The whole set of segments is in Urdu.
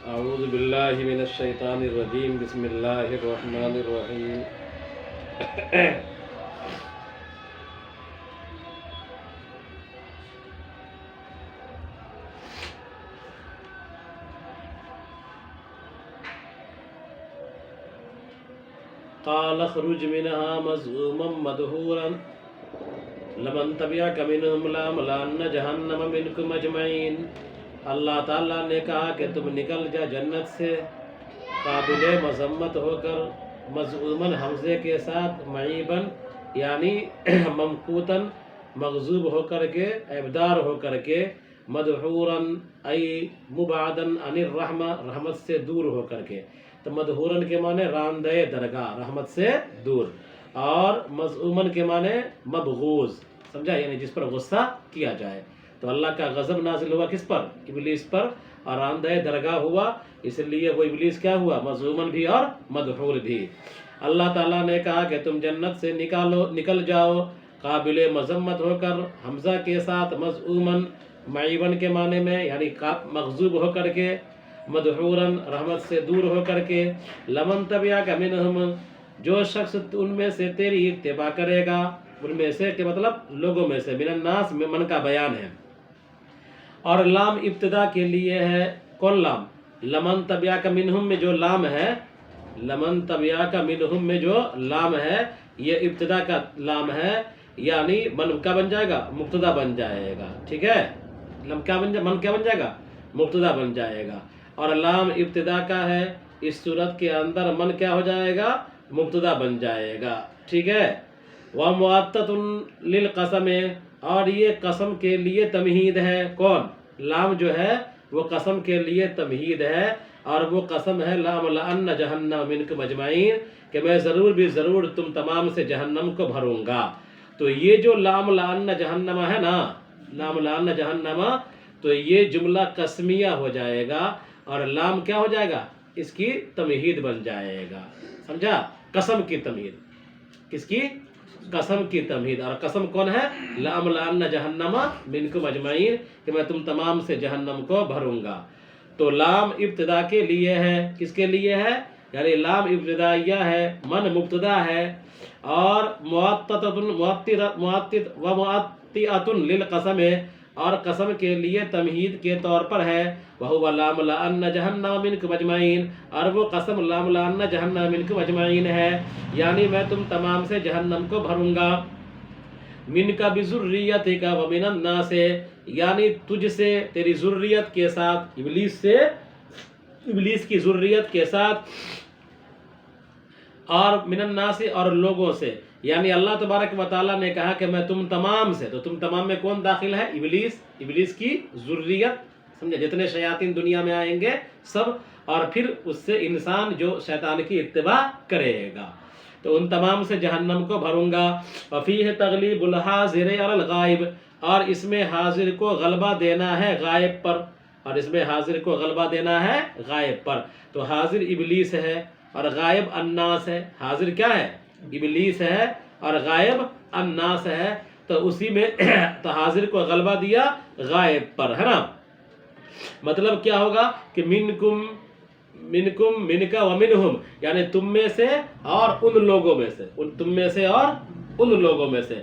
أعوذ بالله من الشيطان الرجيم بسم الله الرحمن الرحيم قال اخرج منها مذءوما مدحورا لمن تبعك منهم لأملأن جہنم منکم اجمعین۔ اللہ تعالیٰ نے کہا کہ تم نکل جا جنت سے قابل مذمت ہو کر، مذءوماً حمزے کے ساتھ، معیباً یعنی ممقوتاً مغضوب ہو کر کے، عیبدار ہو کر کے، مدحوراً ای مبعداً عن الرحمہ رحمت سے دور ہو کر کے۔ تو مدحوراً کے معنی راندہ درگاہ، رحمت سے دور، اور مذءوماً کے معنی مبغوض، سمجھا، یعنی جس پر غصہ کیا جائے۔ تو اللہ کا غضب نازل ہوا کس پر؟ ابلیس پر، اور راندہ درگاہ ہوا، اس لیے وہ ابلیس کیا ہوا؟ مذءوماً بھی اور مدحور بھی۔ اللہ تعالیٰ نے کہا کہ تم جنت سے نکل جاؤ قابل مذمت ہو کر، حمزہ کے ساتھ، مذءوماً معیباً کے معنی میں یعنی مغضوب ہو کر کے، مدحوراً رحمت سے دور ہو کر کے، لمن تبعک منہم جو شخص ان میں سے تیری اتباع کرے گا، ان میں سے کہ مطلب لوگوں میں سے، من الناس میں من کا بیان ہے، اور لام ابتدا کے لیے ہے۔ کون لام؟ لمن تبعک منہم میں جو لام ہے، لمن تبعک منہم میں جو لام ہے، یہ ابتدا کا لام ہے، یعنی من کا بن جائے گا، مبتدا بن جائے گا، ٹھیک ہے؟ من کیا بن جائے گا؟ مبتدا بن جائے گا، اور لام ابتدا کا ہے، اس صورت کے اندر من کیا ہو جائے گا؟ مبتدا بن جائے گا، ٹھیک ہے؟ وَمُعَطَّةٌ لِلْقَسَمِ اور یہ قسم کے لیے تمہید ہے۔ کون؟ لام جو ہے وہ قسم کے لیے تمہید ہے، اور وہ قسم ہے لَأَمْلَأَنَّ جَهَنَّمَ مِنْكُمْ أَجْمَعِينَ کہ میں ضرور بھی ضرور تم تمام سے جہنم کو بھروں گا۔ تو یہ جو لَأَمْلَأَنَّ جَهَنَّمَ ہے نا، لَأَمْلَأَنَّ جَهَنَّمَ، تو یہ جملہ قسمیہ ہو جائے گا، اور لام کیا ہو جائے گا؟ اس کی تمہید بن جائے گا، سمجھا؟ قسم کی تمہید، کس کی؟ قسم کی تمہید، اور قسم کون ہے؟ لَأَمْلَأَنَّ جَهَنَّمَ مِنْكُمْ أَجْمَعِينَ کہ میں تم تمام سے جہنم کو بھروں گا۔ تو لام ابتدا کے لیے ہے، کس کے لیے ہے؟ یعنی لام ابتدائیہ ہے، من مبتدا ہے، اور وَمُعَطِّئَةٌ لِلْقَسَمِ اور قسم کے لیے تمہید کے طور پر ہے، وَهُوَ لَأَمْلَأَنَّ جَهَنَّمَ مِنْكُمْ أَجْمَعِينَ اور وہ قسم لَأَمْلَأَنَّ جَهَنَّمَ مِنْكُمْ أَجْمَعِينَ ہے، یعنی میں تم تمام سے جہنم کو بھروں گا۔ مِنْكَ بِذُرِّيَّتِكَ وَمِنَ النَّاسِ یعنی تجھ سے، تیری ذریت کے ساتھ، ابلیس سے، ابلیس کی ذریت کے ساتھ، اور من الناس اور لوگوں سے، یعنی اللہ تبارک و تعالیٰ نے کہا کہ میں تم تمام سے، تو تم تمام میں کون داخل ہے؟ ابلیس، ابلیس کی ذریت، سمجھے، جتنے شیاطین دنیا میں آئیں گے سب، اور پھر اس سے انسان جو شیطان کی اتباع کرے گا، تو ان تمام سے جہنم کو بھروں گا۔ وفیہ تغلیب الحاضر علی الغائب اور اس میں حاضر کو غلبہ دینا ہے غائب پر، اور اس میں حاضر کو غلبہ دینا ہے غائب پر۔ تو حاضر ابلیس ہے اور غائب الناس ہے۔ حاضر کیا ہے؟ ابلیس ہے، اور غائب الناس ہے، تو اسی میں تو حاضر کو غلبہ دیا غائب پر، ہے نا؟ مطلب کیا ہوگا کہ منکم منکا ومنہم یعنی تم میں سے اور ان لوگوں میں سے، تم میں سے اور ان لوگوں میں سے،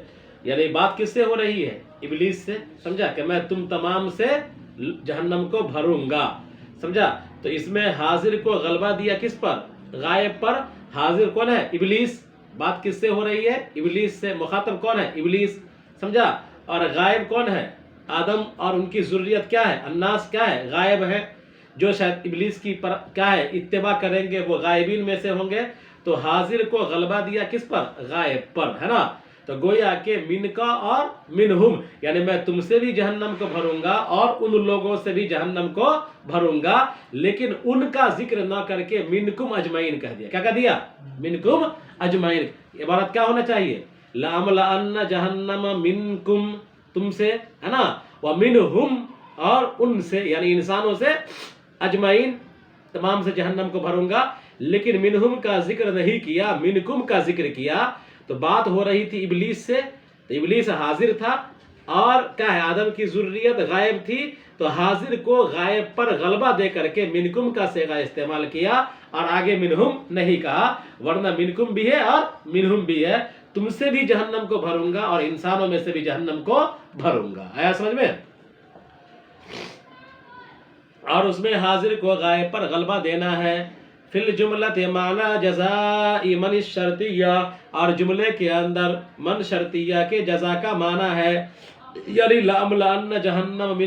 یعنی بات کس سے ہو رہی ہے؟ ابلیس سے، سمجھا، کہ میں تم تمام سے جہنم کو بھروں گا، سمجھا؟ تو اس میں حاضر کو غلبہ دیا کس پر؟ غائب پر۔ حاضر کون ہے؟ ابلیس۔ بات کس سے ہو رہی ہے؟ ابلیس سے۔ مخاطب کون ہے؟ ابلیس، سمجھا؟ اور غائب کون ہے؟ آدم اور ان کی ذریت کیا ہے؟ الناس کیا ہے؟ غائب ہے۔ جو شاید ابلیس کی کیا ہے؟ اتباع کریں گے وہ غائبین میں سے ہوں گے۔ تو حاضر کو غلبہ دیا کس پر؟ غائب پر، ہے نا؟ تو گویا کہ من کا اور منہم یعنی میں تم سے بھی جہنم کو بھروں گا اور ان لوگوں سے بھی جہنم کو بھروں گا، لیکن ان کا ذکر نہ کر کے منکم اجمعین کہہ دیا۔ کیا کہہ دیا؟ منکم اجمعین۔ عبارت کیا ہونا چاہیے؟ لَأَمْلَأَنَّ جَهَنَّمَ مِنْكُمْ تم سے، ہے نا، وَمِنْهُمْ اور ان سے یعنی انسانوں سے، اجمعین تمام سے جہنم کو بھروں گا، لیکن منہم کا ذکر نہیں کیا، منکم کا ذکر کیا۔ تو بات ہو رہی تھی ابلیس سے، تو ابلیس حاضر تھا، اور کیا ہے؟ آدم کی ذریت غائب تھی، تو حاضر کو غائب پر غلبہ دے کر کے منکم کا صیغہ استعمال کیا اور آگے منہم نہیں کہا، ورنہ منکم بھی ہے اور منہم بھی ہے، تم سے بھی جہنم کو بھروں گا اور انسانوں میں سے بھی جہنم کو بھروں گا۔ آیا سمجھ میں؟ اور اس میں حاضر کو غائب پر غلبہ دینا ہے۔ فی الجملۃ معنی جزاء من الشرطیہ، اور جملے کے اندر من شرطیہ کے جزا کا معنی ہے، یعنی لأملأن جہنم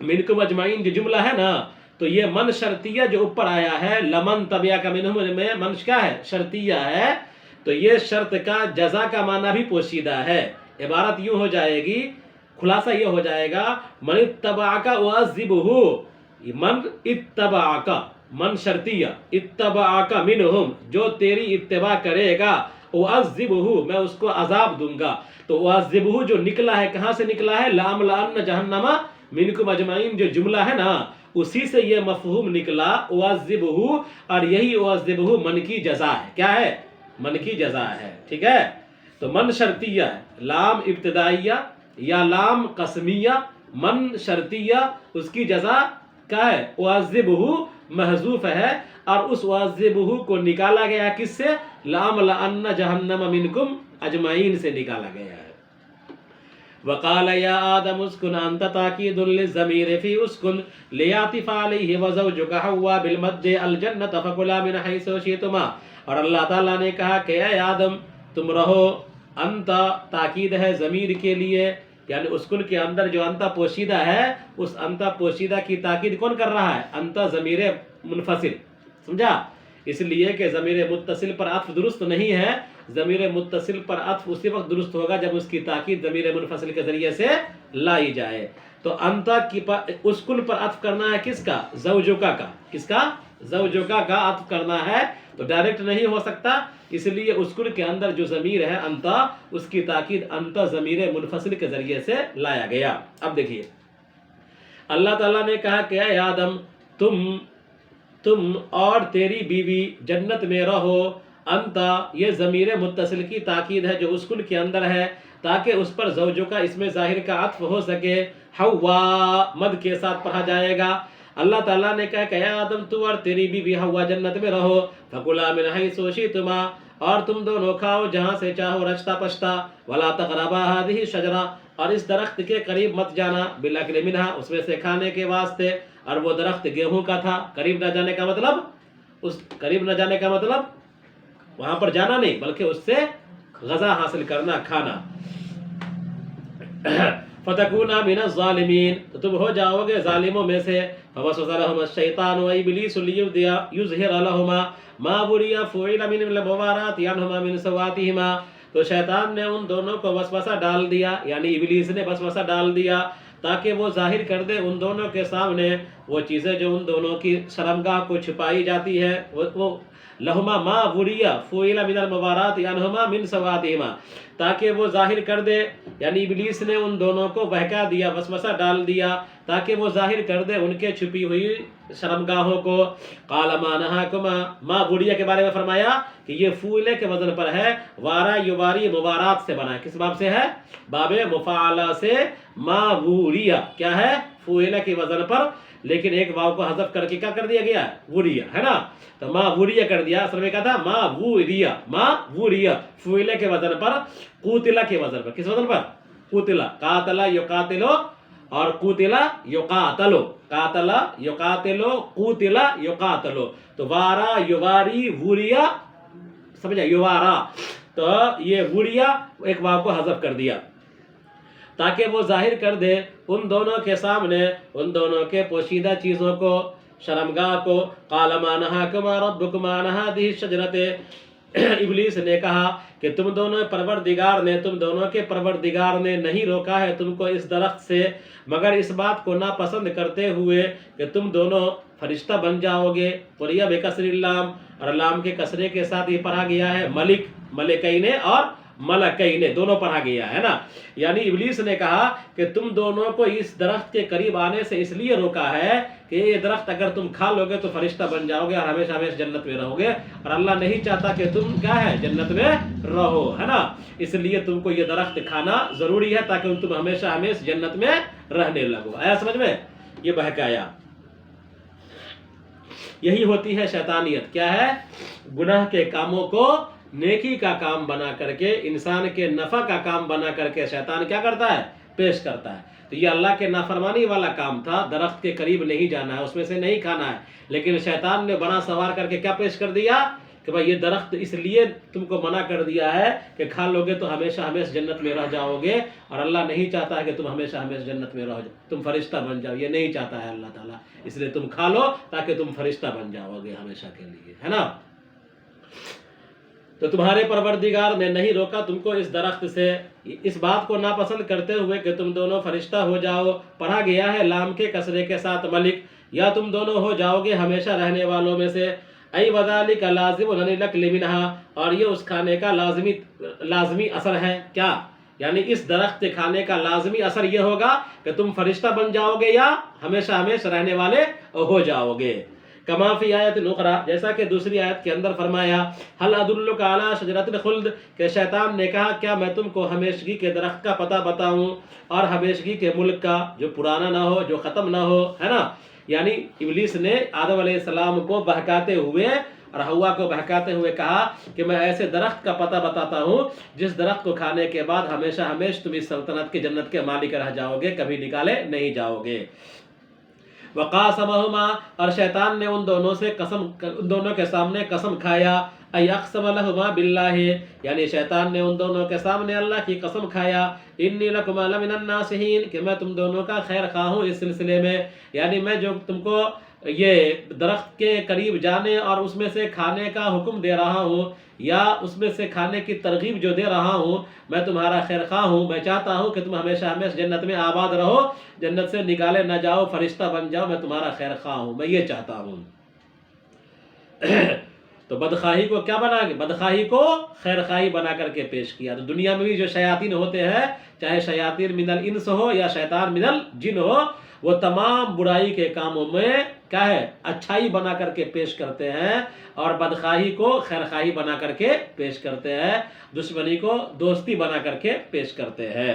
منکم اجمعین جو جملہ ہے نا، تو یہ من شرطیہ جو اوپر آیا ہے لمن تبعک منہم میں من کیا ہے؟ شرطیہ ہے، تو یہ شرط کا جزا کا معنی بھی پوشیدہ ہے۔ عبارت یوں ہو جائے گی، خلاصہ یہ ہو جائے گا، من اتبعک اعذبہ، من اتبعک، من شرطیہ، اتبعک منہم، جو تیری اتباع کرے گا، اعذبہ، میں اس کو عذاب دوں گا۔ تو اعذبہ جو نکلا ہے کہاں سے نکلا ہے؟ لأملأن جہنم منکم اجمعین جو جملہ ہے نا، اسی سے یہ مفہوم نکلا اعذبہ، اور یہی اعذبہ من کی جزا ہے۔ کیا ہے؟ من کی جزا ہے، ٹھیک ہے؟ تو من شرطیہ ہے، لام ابتدائیہ یا لام قسمیہ، من شرطیہ، اس کی جزا کیا ہے؟ اعذبہ محذوف ہے، اور اس اعذبہ کو نکالا گیا کس سے؟ لأملأن جہنم منکم اجمعین سے نکالا گیا ہے۔ وقال یا آدم اسکن انت تاکید للضمیر فی اسکن لیعطف علیہ وزوجک حوا بالمد الجنۃ فکلا من حیث شئتما، اور اللہ تعالیٰ نے کہا کہ اے آدم تم رہو، انت تاکید ہے ضمیر کے لیے، یعنی اسکن کے اندر جو انت پوشیدہ ہے، اس انت پوشیدہ کی تاکید کون کر رہا ہے؟ انت ضمیر منفصل، سمجھا؟ اس لیے کہ ضمیر متصل پر عطف درست نہیں ہے، ضمیر متصل پر عطف اسی وقت درست ہوگا جب اس کی تاکید ضمیر منفصل کے ذریعے سے لائی جائے۔ تو انت کی اسکن پر عطف کرنا ہے کس کا؟ زوجکا کا۔ کس کا؟ زوجکا کا عطف کرنا ہے، تو ڈائریکٹ نہیں ہو سکتا، اس لیے اسکن کے اندر جو ضمیر ہے انت، اس کی تاکید انت ضمیر منفصل کے ذریعے سے لایا گیا۔ اب دیکھیے اللہ تعالیٰ نے کہا کہ اے آدم تم اور تیری بیوی جنت میں رہو، انت یہ ضمیر متصل کی تاکید ہے جو اسکن کے اندر ہے، تاکہ اس پر زوجوں کا اس میں ظاہر کا عطف ہو سکے۔ حوا مد کے ساتھ پڑھا جائے گا۔ اللہ تعالیٰ نے کہا کہ اے آدم تو اور تیری بیوی حوا جنت میں رہو، فکلا من حیث شئتما، اور تم دونوں کھاؤ جہاں سے چاہو رچتا پچتا، ولا تقربا هذه الشجرہ، اور اس درخت کے قریب مت جانا، بالاکل منہا، اس میں سے کھانے کے واسطے، اور وہ درخت گیہوں کا تھا۔ قریب نہ جانے کا مطلب، اس قریب نہ جانے کا مطلب وہاں پر جانا نہیں، بلکہ اس سے غذا حاصل کرنا، کھانا۔ فتکونا من الظالمین، تو تم ہو جاؤ گے ظالموں میں سے۔ فوسوس لهما الشیطان وابلیس لیظہر لهما ما بری فعل من الموارات عنہما من سواتہما، تو شیطان نے ان دونوں کو وسوسہ ڈال دیا، یعنی ابلیس نے وسوسہ ڈال دیا تاکہ وہ ظاہر کر دے ان دونوں کے سامنے وہ چیزیں جو ان دونوں کی شرمگاہ کو چھپائی جاتی ہے، وہ لہما ما بریہ فعل من الموارات عنہما من سواتہما، تاکہ وہ ظاہر کر دے، یعنی ابلیس نے ان دونوں کو بہکا دیا، وسوسہ ڈال دیا تاکہ وہ ظاہر کر دے ان کے چھپی ہوئی شرمگاہوں کو۔ قال ما نہاکما، ما بریہ کے بارے میں فرمایا کہ یہ فعل کے وزن پر ہے، وارا یواری موارات سے بنا ہے۔ کس باب سے ہے؟ باب مفاعلہ سے۔ ما بریہ کیا ہے؟ فعل کے وزن پر، لیکن ایک واو کو حذف کر کے کیا کر دیا گیا؟ وریہ، ہے نا؟ تو ما وریہ کر دیا، اصل میں کیا تھا؟ ما وریہ، ما وریہ، فعل کے وزن پر، قوتلہ کے وزن پر۔ کس وزن پر؟ قوتلہ، قاتل یقاتلو اور قوتل یقاتلو، قاتل یقاتلو، قوتل یقاتلو، تو وارا یواری وریہ، سمجھا؟ یوارا، تو یہ وریہ ایک واو کو حذف کر دیا تاکہ وہ ظاہر کر دے ان دونوں کے سامنے ان دونوں کے پوشیدہ چیزوں کو، شرمگاہ کو۔ قال ما نہاکما ربکما عن هذه الشجرۃ، ابلیس نے کہا کہ تم دونوں کے پروردگار نے نہیں روکا ہے تم کو اس درخت سے، مگر اس بات کو ناپسند کرتے ہوئے کہ تم دونوں فرشتہ بن جاؤ گے۔ قریہ بکسر اللام، اور لام کے کسرے کے ساتھ یہ پڑھا گیا ہے ملک، ملکین اور ملکین دونوں پڑھا گیا ہے نا۔ یعنی ابلیس نے کہا کہ تم دونوں کو اس درخت کے قریب آنے سے اس لیے روکا ہے کہ یہ درخت اگر تم کھا لو گے تو فرشتہ بن جاؤ گے اور ہمیشہ ہمیشہ جنت میں رہو گے، اور اللہ نہیں چاہتا کہ تم کیا ہے؟ جنت میں رہو، ہے نا؟ اس لیے تم کو یہ درخت کھانا ضروری ہے تاکہ تم ہمیشہ ہمیشہ جنت میں رہنے لگو. آیا سمجھ میں؟ یہ بہکایا. یہی ہوتی ہے شیطانیت. کیا ہے؟ گناہ کے کاموں کو نیکی کا کام بنا کر کے، انسان کے نفع کا کام بنا کر کے شیطان کیا کرتا ہے؟ پیش کرتا ہے. تو یہ اللہ کے نافرمانی والا کام تھا. درخت کے قریب نہیں جانا ہے، اس میں سے نہیں کھانا ہے. لیکن شیطان نے بنا سوار کر کے کیا پیش کر دیا کہ بھائی یہ درخت اس لیے تم کو منع کر دیا ہے کہ کھا لو گے تو ہمیشہ ہمیشہ جنت میں رہ جاؤ گے، اور اللہ نہیں چاہتا ہے کہ تم ہمیشہ ہمیشہ جنت میں رہو، تم فرشتہ بن جاؤ. یہ نہیں چاہتا ہے اللہ تعالیٰ، اس لیے تم کھا لو تاکہ تم فرشتہ بن جاؤ گے ہمیشہ کے لیے، ہے نا. تو تمہارے پروردگار نے نہیں روکا تم کو اس درخت سے، اس بات کو ناپسند کرتے ہوئے کہ تم دونوں فرشتہ ہو جاؤ. پڑھا گیا ہے لام کے کسرے کے ساتھ ملک، یا تم دونوں ہو جاؤ گے ہمیشہ رہنے والوں میں سے. ای وذالک لازم للاکل منہا، اور یہ اس کھانے کا لازمی اثر ہے. کیا؟ یعنی اس درخت کے کھانے کا لازمی اثر یہ ہوگا کہ تم فرشتہ بن جاؤ گے یا ہمیشہ ہمیشہ رہنے والے ہو جاؤ گے. کما فی آیت اخری، جیسا کہ دوسری آیت کے اندر فرمایا هل ادلک علی شجرۃ الخلد، کہ شیطان نے کہا کیا میں تم کو ہمیشگی کے درخت کا پتہ بتاؤں، اور ہمیشگی کے ملک کا، جو پرانا نہ ہو، جو ختم نہ ہو، ہے نا. یعنی ابلیس نے آدم علیہ السلام کو بہکاتے ہوئے اور حوا کو بہکاتے ہوئے کہا کہ میں ایسے درخت کا پتہ بتاتا ہوں جس درخت کو کھانے کے بعد ہمیشہ ہمیشہ تم اس سلطنت کے جنت کے مالک رہ جاؤ گے، کبھی نکالے نہیں جاؤ گے. وقاسمہما، اور شیطان نے ان دونوں کے سامنے قسم کھایا. ای اقسم لہما باللہ، یعنی شیطان نے ان دونوں کے سامنے اللہ کی قسم کھایا. انی لکما لمن الناصحین، کہ میں تم دونوں کا خیر خواہ ہوں اس سلسلے میں. یعنی میں جو تم کو یہ درخت کے قریب جانے اور اس میں سے کھانے کا حکم دے رہا ہوں، یا اس میں سے کھانے کی ترغیب جو دے رہا ہوں، میں تمہارا خیر خواہ ہوں. میں چاہتا ہوں کہ تم ہمیشہ ہمیشہ جنت میں آباد رہو، جنت سے نکالے نہ جاؤ، فرشتہ بن جاؤ. میں تمہارا خیر خواہ ہوں، میں یہ چاہتا ہوں. تو بدخواہی کو کیا بنا کے، بدخواہی کو خیر خواہی بنا کر کے پیش کیا. تو دنیا میں بھی جو شیاطین ہوتے ہیں، چاہے شیاطین من الانس ہو یا شیطان من الجن ہو، وہ تمام برائی کے کاموں میں کیا ہے؟ اچھائی بنا کر کے پیش کرتے ہیں، اور بدخواہی کو خیر خواہی بنا کر کے پیش کرتے ہیں، دشمنی کو دوستی بنا کر کے پیش کرتے ہیں.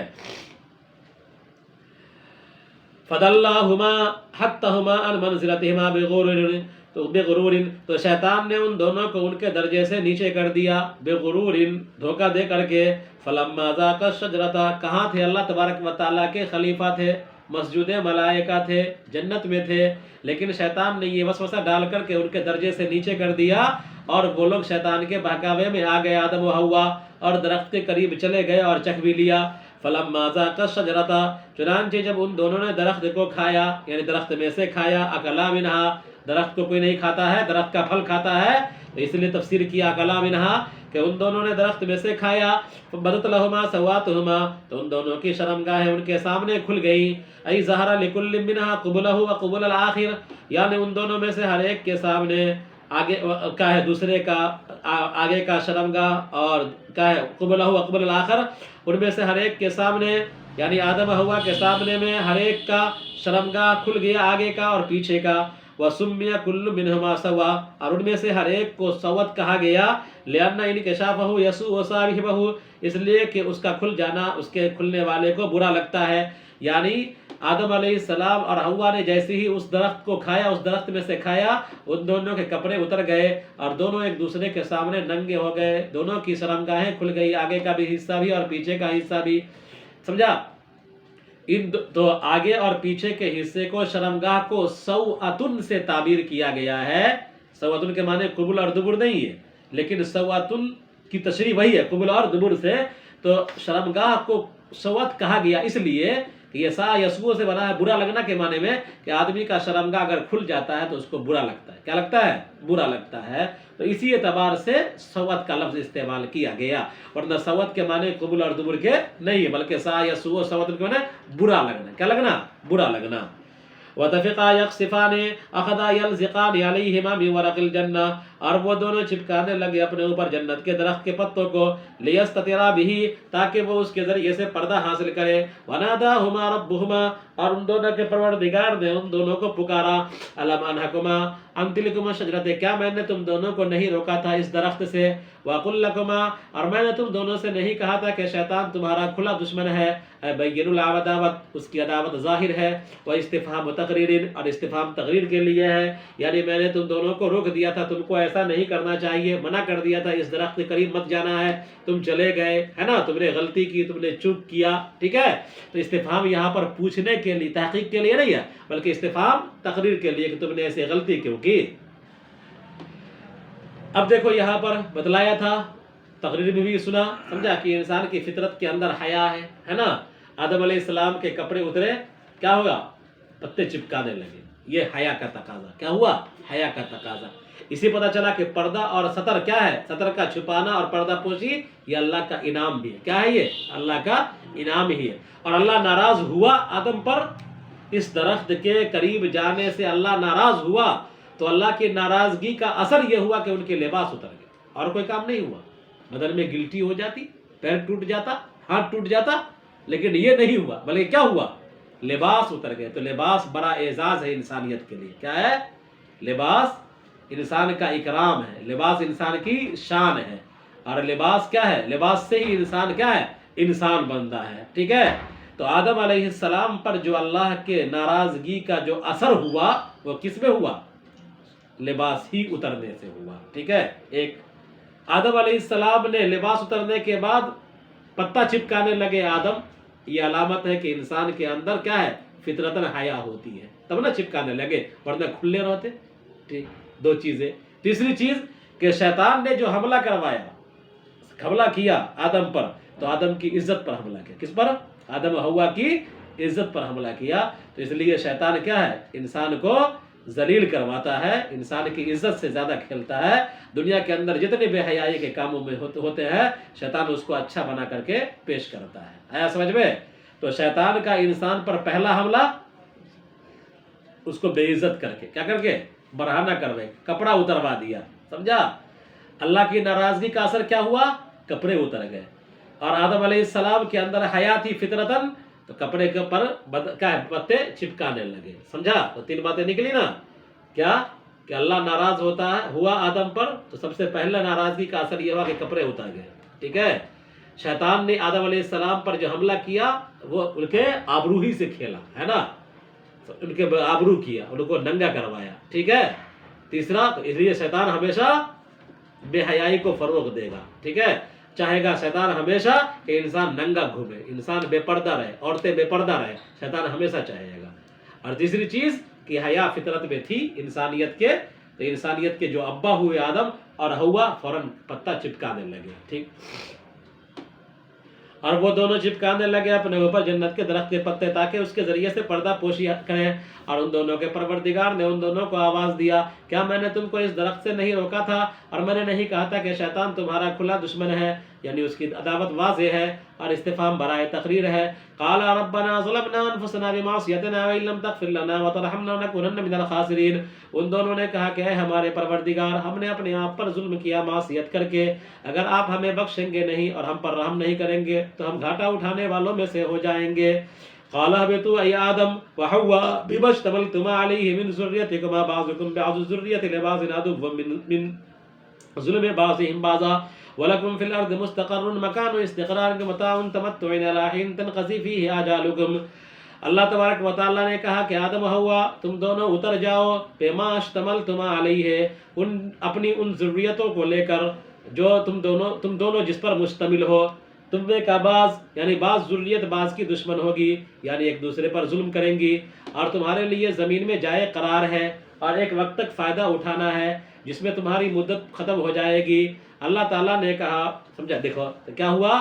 فَدَلَّاهُمَا حَتَّهُمَا عَنْ مَنْزِلَتِهِمَا بغرور، تو شیطان نے ان دونوں کو ان کے درجے سے نیچے کر دیا، بغرور، دھوکہ دے کر کے. فَلَمَّا ذَاقَا الشَّجْرَةَ، کہاں تھے؟ اللہ تبارک و تعالیٰ کے خلیفہ تھے، مسجود ملائکہ تھے، جنت میں تھے. لیکن شیطان نے یہ وسوسہ ڈال کر کے ان کے درجے سے نیچے کر دیا، اور وہ لوگ شیطان کے بہکاوے میں آ گئے. آدم و حوا اور درخت کے قریب چلے گئے اور چکھ بھی لیا. فَلَمَّا ذَاقَا الشَّجْرَةَ، چنانچہ جب ان دونوں نے درخت کو کھایا، یعنی درخت میں سے کھایا، اکلا منہا، درخت کو کوئی نہیں کھاتا ہے، درخت کا پھل کھاتا ہے، تو اس لیے تفسیر کیا اکلا منہا کہ ان دونوں نے درخت میں سے کھایا. بدت لہما سواتہما، تو ان دونوں کی شرمگاہیں ان کے سامنے کھل گئی. ای ظہر لکل منہا قبلہ وقبل الآخر، یعنی ان دونوں میں سے ہر ایک کے سامنے آگے کا ہے دوسرے کا آگے کا شرمگاہ، اور کیا ہے قبلہ وقبل الآخر، ان میں سے ہر ایک کے سامنے، یعنی آدم حوا کے سامنے میں ہر ایک کا شرمگاہ کھل گیا، آگے کا اور پیچھے کا. وَسُمِّيَ كُلُّ مِنْهُمَا سَوَّا، اور ان میں سے ہر ایک کو سوت کہا گیا. لِأَنَّ انْكِشَافَهُ يَسُوءُ صَاحِبَهُ، اس لیے کہ اس کا کھل جانا اس کے کھلنے والے کو برا لگتا ہے. یعنی آدم علیہ السلام اور حوا نے جیسے ہی اس درخت کو کھایا، اس درخت میں سے کھایا، ان دونوں کے کپڑے اتر گئے اور دونوں ایک دوسرے کے سامنے ننگے ہو گئے. دونوں کی شرمگاہیں کھل گئی، آگے کا بھی حصہ بھی اور پیچھے کا حصہ بھی. سمجھا؟ تو آگے اور پیچھے کے حصے کو، شرمگاہ کو سواتن سے تعبیر کیا گیا ہے. سواتن کے معنی قبل اور دبر نہیں ہے، لیکن سواتن کی تشریح وہی ہے قبل اور دبر سے. تو شرمگاہ کو سوات کہا گیا اس لیے کہ یہ سا یسوع سے بنا ہے، برا لگنا کے معنی میں، کہ آدمی کا شرمگاہ اگر کھل جاتا ہے تو اس کو برا لگتا ہے. کیا لگتا ہے؟ برا لگتا ہے. تو اسی اعتبار سے سوت کا لفظ استعمال کیا گیا، ورنہ سوت کے معنی قبل اور دبر کے نہیں، بلکہ سا یسوع سوت کے معنی برا لگنا. کیا لگنا؟ برا لگنا. وَتَفِقَا يَقْصِفَانِ أَخَذَا يَلْزِقَانِ عَلَيْهِمَا مِنْ وَرَقِ الْجَنَّةِ، اور وہ دونوں چپکانے لگے اپنے اوپر جنت کے درخت کے پتوں کو، لیستترا بھی، تاکہ وہ اس کے ذریعے سے پردہ حاصل کرے، وناداہما ربہما، اور ان دونوں کے پروردگار نے ان دونوں کو پکارا، الم انہکما ان تلکما شجرۃ، کیا میں نے تم دونوں کو نہیں روکا تھا اس درخت سے، وقل لکما، اور میں نے تم دونوں سے نہیں کہا تھا کہ شیطان تمہارا کھلا دشمن ہے، بین العداوت، اس کی عداوت ظاہر ہے، وہ استفہام تقریر، اور استفہام تقریر کے لیے ہے، یعنی میں نے تم دونوں کو روک دیا تھا، تم کو ایسا نہیں کرنا چاہیے، منع کر دیا تھا اس درخت کے قریب مت جانا ہے، تم چلے گئے، ہے نا، تم نے غلطی کی، تم نے چوک کیا، ٹھیک ہے۔ تو استفہام یہاں پر پوچھنے کے لیے، تحقیق کے لیے نہیں ہے، بلکہ استفہام تقریر کے لیے کہ تم نے ایسے غلطی کیوں کی۔ اب دیکھو یہاں پر بتلایا تھا، تقریر میں بھی سنا، سمجھا کہ انسان کی فطرت کے اندر حیا ہے نا، آدم علیہ السلام کے کپڑے اترے، کیا ہوگا، پتے چپکانے لگے، یہ حیا کا تقاضا، کیا ہوا، حیا کا تقاضا۔ اسی پتہ چلا کہ پردہ اور ستر کیا ہے، ستر کا چھپانا اور پردہ پوشی یہ اللہ کا انعام بھی ہے، کیا ہے، یہ اللہ کا انعام ہی ہے۔ اور اللہ ناراض ہوا آدم پر، اس درخت کے قریب جانے سے اللہ ناراض ہوا، تو اللہ کی ناراضگی کا اثر یہ ہوا کہ ان کے لباس اتر گئے، اور کوئی کام نہیں ہوا، بدن میں گلٹی ہو جاتی، پیر ٹوٹ جاتا، ہاتھ ٹوٹ جاتا، لیکن یہ نہیں ہوا، بلکہ کیا ہوا، لباس اتر گئے۔ تو لباس بڑا اعزاز ہے انسانیت کے لیے، کیا ہے، لباس انسان کا اکرام ہے، لباس انسان کی شان ہے، اور لباس کیا ہے، لباس سے ہی انسان کیا ہے، انسان بنتا ہے، ٹھیک ہے۔ تو آدم علیہ السلام پر جو اللہ کے ناراضگی کا جو اثر ہوا وہ کس میں ہوا، لباس ہی اترنے سے ہوا، ٹھیک ہے۔ ایک آدم علیہ السلام نے لباس اترنے کے بعد پتہ چپکانے لگے آدم، یہ علامت ہے کہ انسان کے اندر کیا ہے، فطرتاً حیا ہوتی ہے، تب نہ چپکانے لگے، ورنہ کھلے رہتے، ٹھیک۔ دو چیزیں۔ تیسری چیز کہ شیطان نے جو حملہ کروایا، حملہ کیا آدم پر، تو آدم کی عزت پر حملہ کیا، کس پر، آدم و حوا کی عزت پر حملہ کیا، تو اس لیے شیطان کیا ہے، انسان کو ذلیل کرواتا ہے، انسان کی عزت سے زیادہ کھیلتا ہے، دنیا کے اندر جتنے بے حیائی کے کاموں میں ہوتے ہیں شیطان اس کو اچھا بنا کر کے پیش کرتا ہے، آیا سمجھ میں۔ تو شیطان کا انسان پر پہلا حملہ، اس کو بے عزت کر کے، کیا کر کے، برہنہ کروے، کپڑا اتروا دیا، سمجھا۔ اللہ کی ناراضگی کا اثر کیا ہوا، کپڑے اتر گئے، اور آدم علیہ السلام کے اندر حیا تھی فطرتاً، تو کپڑے کے اوپر پتے چپکانے لگے، سمجھا۔ تو تین باتیں نکلی نا، کیا کہ اللہ ناراض ہوا آدم پر، تو سب سے پہلا ناراضگی کا اثر یہ ہوا کہ کپڑے اتر گئے، ٹھیک ہے۔ شیطان نے آدم علیہ السلام پر جو حملہ کیا وہ ان کے آبرو ہی سے کھیلا، ہے نا، ان کے آبرو کیا، ان کو ننگا کروایا، ٹھیک ہے۔ تیسرا، تو اس لیے شیطان ہمیشہ بے حیائی کو فروغ دے گا، ٹھیک ہے، چاہے گا شیطان ہمیشہ کہ انسان ننگا گھومے، انسان بے پردہ رہے، عورتیں بے پردہ رہے، شیطان ہمیشہ چاہے گا۔ اور تیسری چیز کہ حیا فطرت میں تھی انسانیت کے، تو انسانیت کے جو ابا ہوئے آدم اور حوا فوراً پتہ چپکانے لگے، ٹھیک۔ اور وہ دونوں چپکانے لگے اپنے اوپر جنت کے درخت کے پتے، تاکہ اس کے ذریعے سے پردہ پوشی کریں، اور ان دونوں کے پروردگار نے ان دونوں کو آواز دیا، کیا میں نے تم کو اس درخت سے نہیں روکا تھا، اور میں نے نہیں کہا تھا کہ شیطان تمہارا کھلا دشمن ہے، یعنی اس کی عداوت واضح ہے، اور استفہام برائے تقریر ہے۔ قال ربنا ظلمنا انفسنا بمعصیتنا وان لم تغفر لنا وترحمنا لنكونن من الخاسرین، ان دونوں نے کہا کہ اے ہمارے پروردگار، ہم نے اپنے آپ پر ظلم کیا معصیت کر کے، اگر آپ ہمیں بخشیں گے نہیں اور ہم پر رحم نہیں کریں گے تو ہم گھاٹا اٹھانے والوں میں سے ہو جائیں گے۔ قال اهبطوا اي آدم وحواء بما اشتملتما عليه من ذريتكما بعضكم بعض ذرية لبعض عدو من ظلم بعضهم بعضا ولكم في الارض مستقر مكان استقرار متاع تمتع الى حين تنقضي فيه اجالكم۔ اللہ تبارک و تعالیٰ نے کہا کہ آدم و حوا تم دونوں اتر جاؤ، بما اشتملتما علیہ، اپنی ان ذریتوں کو لے کر جو تم دونوں جس پر مشتمل ہو، تم میں کا بعض یعنی بعض ذریت بعض کی دشمن ہوگی، یعنی ایک دوسرے پر ظلم کریں گی، اور تمہارے لیے زمین میں جائے قرار ہے، اور ایک وقت تک فائدہ اٹھانا ہے جس میں تمہاری مدت ختم ہو جائے گی۔ اللہ تعالیٰ نے کہا، سمجھا، دیکھو کیا ہوا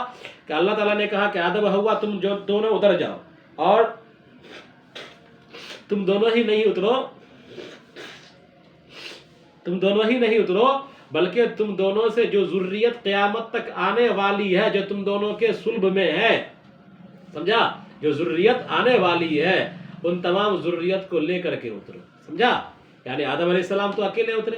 کہ اللہ تعالیٰ نے کہا کہ آدم و حوا تم جو دونوں اتر جاؤ، اور تم دونوں ہی نہیں اترو بلکہ تم دونوں سے جو ذریت قیامت تک آنے والی ہے، جو تم دونوں کے صلب میں ہے، سمجھا، جو ذریت آنے والی ہے ان تمام ذریت کو لے کر کے اترو، سمجھا۔ یعنی آدم علیہ السلام تو اکیلے اترے،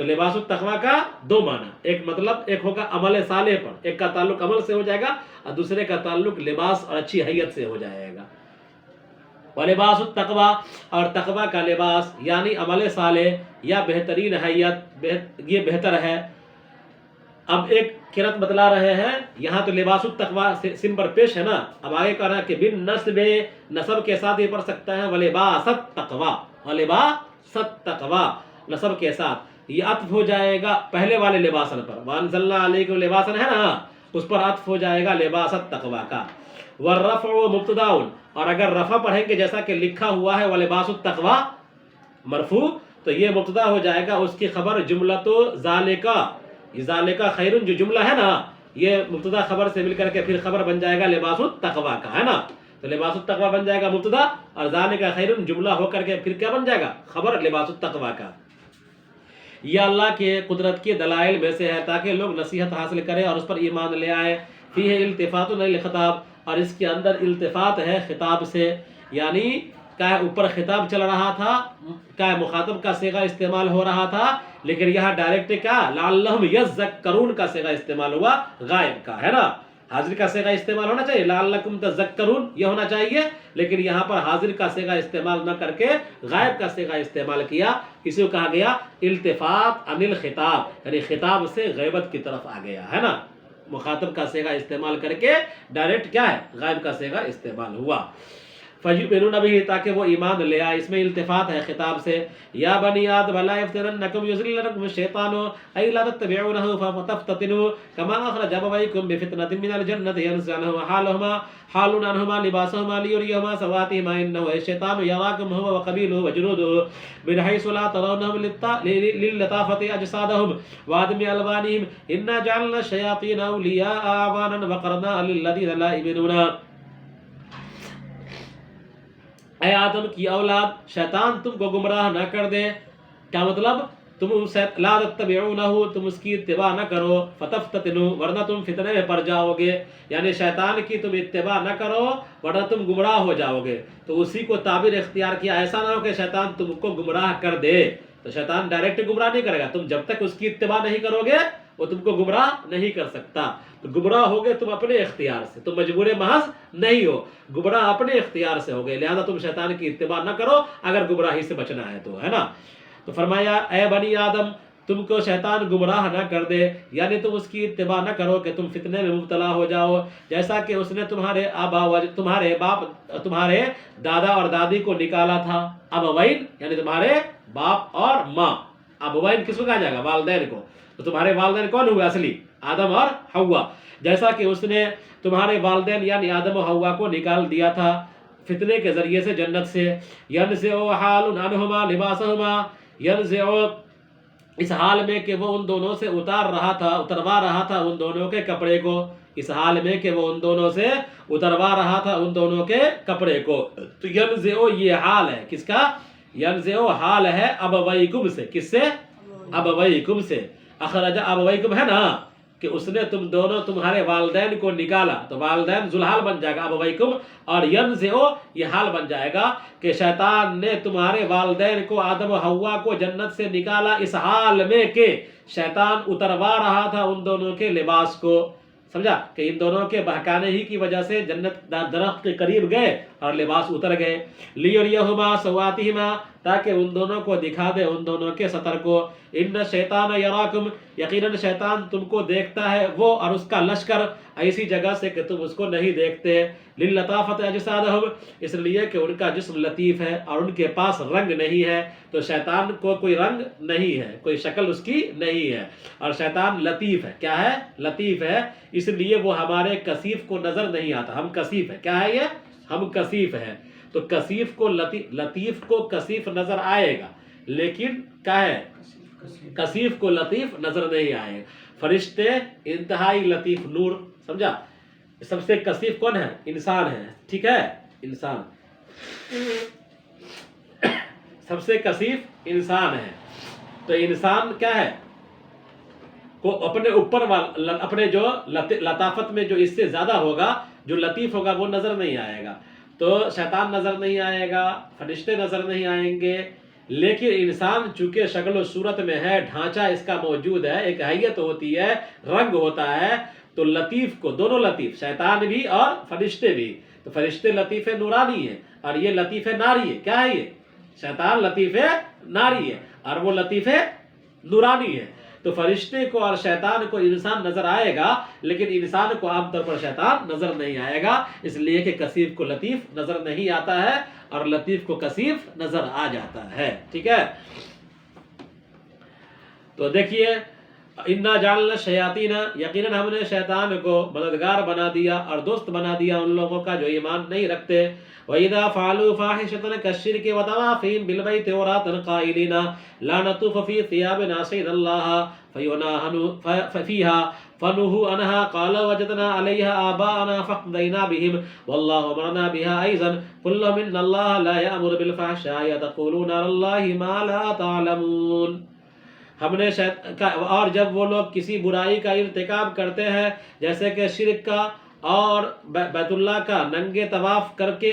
تو لباس التقوی کا دو معنی، ایک مطلب ایک ہوگا عمل صالح پر، ایک کا تعلق عمل سے ہو جائے گا اور دوسرے کا تعلق لباس اور اچھی حیت سے ہو جائے گا۔ ولباس التقوی، اور تقوی کا لباس یعنی عمل صالح یا بہترین حیت، یہ بہتر ہے۔ اب ایک قرأت بتلا رہے ہیں، یہاں تو لباس التقوی سم پر پیش ہے نا، اب آگے کہہ رہا ہے کہ بن نصب، نصب کے ساتھ یہ پڑھ سکتا ہے ولباس التقوی، ولباس التقوی نصب کے ساتھ، یہ عطف ہو جائے گا پہلے والے لباسن پر، وانزلنا علیکم لباسن ہے نا، اس پر عطف ہو جائے گا لباس التقوی کا۔ والرفع مبتداء، اور اگر رفع پڑھیں گے جیسا کہ لکھا ہوا ہے ولباس التقوی مرفوع، تو یہ مبتدا ہو جائے گا، اس کی خبر جملۃ ذالکا، یہ ذالکا خیرن جو جملہ ہے نا، یہ مبتدا خبر سے مل کر کے پھر خبر بن جائے گا لباس التقوی کا، ہے نا، تو لباس التقوی بن جائے گا مبتدا، اور ذالکا خیرن جملہ ہو کر کے پھر کیا بن جائے گا، خبر لباس التقوی کا۔ یہ اللہ کے قدرت کے دلائل میں سے ہے تاکہ لوگ نصیحت حاصل کریں اور اس پر ایمان لے آئیں۔ فیہ التفات للخطاب، اور اس کے اندر التفات ہے خطاب سے، یعنی کا اوپر خطاب چل رہا تھا، کا مخاطب کا صیغہ استعمال ہو رہا تھا، لیکن یہاں ڈائریکٹ کیا لعلہم یذکرون کا صیغہ استعمال ہوا، غائب کا، ہے نا، حاضر کا صیغہ استعمال ہونا چاہیے، لعلکم تذکرون یہ ہونا چاہیے، لیکن یہاں پر حاضر کا صیغہ استعمال نہ کر کے غائب کا صیغہ استعمال کیا، اسی کو کہا گیا التفات عن الخطاب، یعنی خطاب سے غیبت کی طرف آ گیا، ہے نا، مخاطب کا صیغہ استعمال کر کے ڈائریکٹ کیا ہے غائب کا صیغہ استعمال ہوا۔ فَيُؤْمِنُونَ بِهِ، تاکہ وہ ایمان لے آئے، اس میں التفات ہے خطاب سے۔ یا بنی آدم لا يفتننکم یضللکم الشیطان ای لا تتبعونہ فتفتتنوا کما اخرج ابویکم بفتنۃ من الجنۃ ینزع عنہما حال عنہما لباسہما لیریہما سوآتہما انہ الشیطان یراکم هو وقبیلہ وجنودہ من حیث لا ترونہم للطافۃ اجسادہم وعدم الوانہم انا جعلنا الشیاطین اولیاء اعوانا وقرنا للذین لا یؤمنون۔ اے آدم کی اولاد، شیطان تم کو گمراہ نہ کر دے، کیا مطلب تم لا تتبعونہ، تم اس کی اتباع نہ کرو، فتفتتنوا، ورنہ تم فتنے میں پڑ جاؤ گے، یعنی شیطان کی تم اتباع نہ کرو ورنہ تم گمراہ ہو جاؤ گے، تو اسی کو تعبیر اختیار کیا، ایسا نہ ہو کہ شیطان تم کو گمراہ کر دے، تو شیطان ڈائریکٹ گمراہ نہیں کرے گا، تم جب تک اس کی اتباع نہیں کرو گے وہ تم کو گمراہ نہیں کر سکتا، تو گمراہ ہو گئے تم اپنے اختیار سے، تم مجبور محض نہیں ہو، گمراہ اپنے اختیار سے ہو گئے، لہذا تم شیطان کی اتباع نہ کرو اگر گمراہی سے بچنا ہے تو، ہے نا۔ تو فرمایا اے بنی آدم تم کو شیطان گمراہ نہ کر دے، یعنی تم اس کی اتباع نہ کرو کہ تم فتنے میں مبتلا ہو جاؤ، جیسا کہ اس نے تمہارے تمہارے دادا اور دادی کو نکالا تھا، ابوین یعنی تمہارے باپ اور ماں، ابوین کس کو کہا جائے گا، والدین کو، تو تمہارے والدین کون ہوئے اصلی، آدم اور حوا، جیسا کہ اس نے تمہارے والدین یعنی آدم و حوا کو نکال دیا تھا فتنے کے ذریعے سے جنت سے، ینزع حال عنہما لباسہما، ینزع اس حال میں کہ وہ ان دونوں سے اتروا رہا تھا ان دونوں کے کپڑے کو، اس حال میں کہ وہ ان دونوں سے اتروا رہا تھا ان دونوں کے کپڑے کو، تو ینزع یہ حال ہے کس کا، ینزع حال ہے ابویکم سے، کس سے، ابویکم سے، اخرج ابویکم ہے نا، کہ اس نے تم دونوں تمہارے والدین کو نکالا، تو والدین ذوالحال بن جائے گا ابویکم، اور ینزع یہ حال بن جائے گا کہ شیطان نے تمہارے والدین کو آدم و حوا کو جنت سے نکالا اس حال میں کہ شیطان اتروا رہا تھا ان دونوں کے لباس کو، سمجھا، کہ ان دونوں کے بہکانے ہی کی وجہ سے جنت درخت کے قریب گئے اور لباس اتر گئے، لیریہما سوآتہما تاکہ ان دونوں کو دکھا دے ان دونوں کے سطر کو، ان شیطان یراکم یقیناً شیطان تم کو دیکھتا ہے وہ اور اس کا لشکر ایسی جگہ سے کہ تم اس کو نہیں دیکھتے، للطافۃ اجسادہم اس لیے کہ ان کا جسم لطیف ہے اور ان کے پاس رنگ نہیں ہے، تو شیطان کو کوئی رنگ نہیں ہے، کوئی شکل اس کی نہیں ہے، اور شیطان لطیف ہے، کیا ہے، لطیف ہے، اس لیے وہ ہمارے کثیف کو نظر نہیں آتا، ہم کثیف ہے، کیا ہے یہ، ہم کثیف ہیں، تو کثیف کو لطیف کو کثیف نظر آئے گا، لیکن کیا ہے، کثیف کو لطیف نظر نہیں آئے گا، فرشتے انتہائی لطیف نور، سمجھا، سب سے کثیف کون ہے، انسان ہے، ٹھیک ہے، انسان سب سے کثیف انسان ہے، تو انسان کیا ہے کو اپنے اوپر اپنے جو لطافت میں جو اس سے زیادہ ہوگا، جو لطیف ہوگا وہ نظر نہیں آئے گا، تو شیطان نظر نہیں آئے گا، فرشتے نظر نہیں آئیں گے، لیکن انسان چونکہ شکل و صورت میں ہے، ڈھانچہ اس کا موجود ہے، ایک حیت ہوتی ہے، رنگ ہوتا ہے، تو لطیف کو، دونوں لطیف، شیطان بھی اور فرشتے بھی، تو فرشتے لطیف نورانی ہیں اور یہ لطیف ناری ہے. کیا ہے یہ؟ شیطان لطیف ناری ہے اور وہ لطیف نورانی ہے. تو فرشتے کو اور شیطان کو انسان نظر آئے گا، لیکن انسان کو عام طور پر شیطان نظر نہیں آئے گا، اس لیے کہ کثیف کو لطیف نظر نہیں آتا ہے اور لطیف کو کثیف نظر آ جاتا ہے. ٹھیک ہے، تو دیکھیے، انا جعلنا الشیاطین، یقیناً ہم نے شیطان کو مددگار بنا دیا اور دوست بنا دیا ان لوگوں کا جو ایمان نہیں رکھتے. وَإِذَا فَعَلُوا فَاحِشَةً كَالشِّرْكِ وَتَوَافِيهِمْ بِالْبَيْتِ عُرَاةً قَائِلِينَ لَا نَطُوفَ فِي ثِيَابِنَا صَيْدَ اللَّهَ فَفِيهَا فَنُهُوا عَنْهَا قَالَ وَجَدْنَا عَلَيْهَا آبَاءَنَا فَاقْتَدَيْنَا بِهِمْ وَاللَّهُ أَمَرَنَا بِهَا أَيْضًا قُل لَّهُمْ إِنَّ اللَّهَ لَا يَأْمُرُ بِالْفَحْشَاءِ وَتَقُولُونَ عَلَى اللَّهِ مَا لَا تَعْلَمُونَ. ہم نے اور جب وہ لوگ کسی برائی کا ارتکاب کرتے ہیں جیسے کہ شرک کا اور بیت اللہ کا ننگے طواف کر کے،